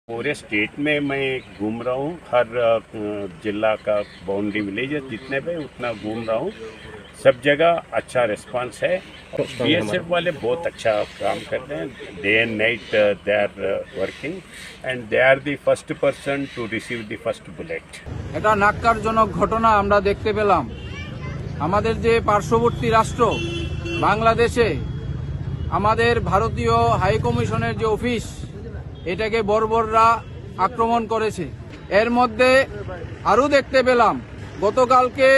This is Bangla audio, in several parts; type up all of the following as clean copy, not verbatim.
पूरे स्टेट में मैं घूम रहा हूँ। हर जिला का बाउंड्री विलेज जितने पे उतना घूम रहा हूँ। सब जगह अच्छा रिस्पांस है। बीएसएफ वाले बहुत अच्छा काम करते हैं। Day and night they are working and they are the first person to receive the first bullet. এটা ন্যাক্কারজনক ঘটনা আমরা দেখতে পেলাম। আমাদের যে পার্শ্ববর্তী রাষ্ট্র বাংলাদেশে আমাদের ভারতীয় হাই কমিশনের যে অফিস এটাকে বর্বররা আক্রমণ করেছে। এর মধ্যে আরও দেখতে পেলাম গতকালকে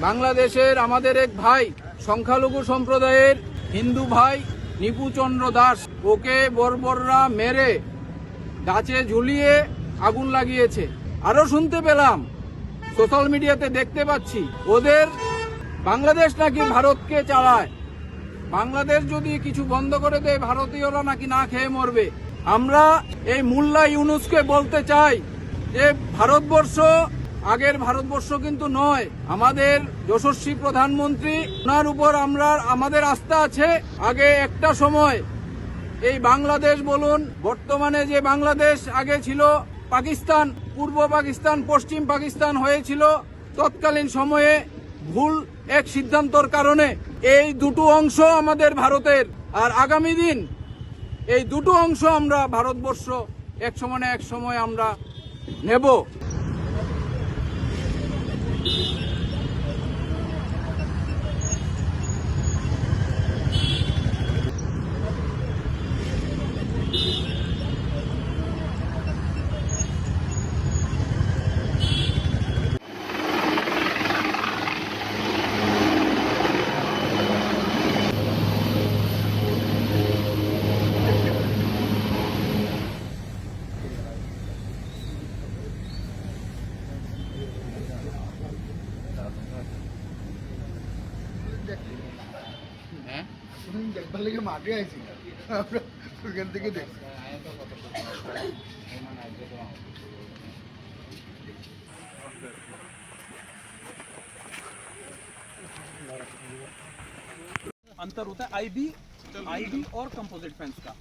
বাংলাদেশের আমাদের এক ভাই সংখ্যালঘু সম্প্রদায়ের হিন্দু ভাই নিপুচন্দ্র দাস, ওকে বর্বররা মেরে গাছে ঝুলিয়ে আগুন লাগিয়েছে। আরও শুনতে পেলাম, সোশ্যাল মিডিয়াতে দেখতে পাচ্ছি, ওদের বাংলাদেশ নাকি ভারতকে চালায়। বাংলাদেশ যদি কিছু বন্ধ করে দেয় ভারতীয়রা নাকি না খেয়ে মরবে। আমরা এই মোল্লা ইউনুসকে বলতে চাই যে ভারতবর্ষ আগের ভারতবর্ষ কিন্তু নয়। আমাদের যশস্বী প্রধানমন্ত্রী, ওনার উপর আমাদের আস্থা আছে। আগে একটা সময় এই বাংলাদেশ বলুন, বর্তমানে যে বাংলাদেশ আগে ছিল পাকিস্তান, পূর্ব পাকিস্তান, পশ্চিম পাকিস্তান হয়েছিল, তৎকালীন সময়ে ভুল এক সিদ্ধান্তর কারণে এই দুটো অংশ আমাদের ভারতের। আর আগামী দিন এই দুটো অংশ আমরা ভারতবর্ষ এক সময় না এক সময় আমরা নেব। দেখবার লেগে মাঠে আছি, আমরা ওখান থেকে দেখছি। अंतर होता है आईबी और कंपोजिट फेंस का।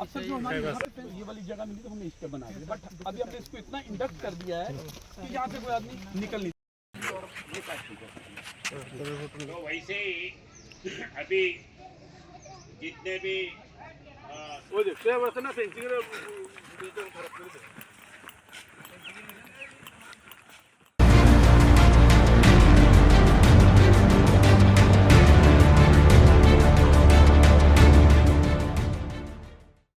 अब तक जो हमारे यहाँ पे ये वाली जगह मिली तो हमने इस पे बना दिया, बट अभी हमने इसको इतना इंडक्ट कर दिया है कि यहाँ से कोई आदमी निकल नहीं। तो वैसे ही अभी जितने भी वो देखते हैं वैसे ना फेंसिंग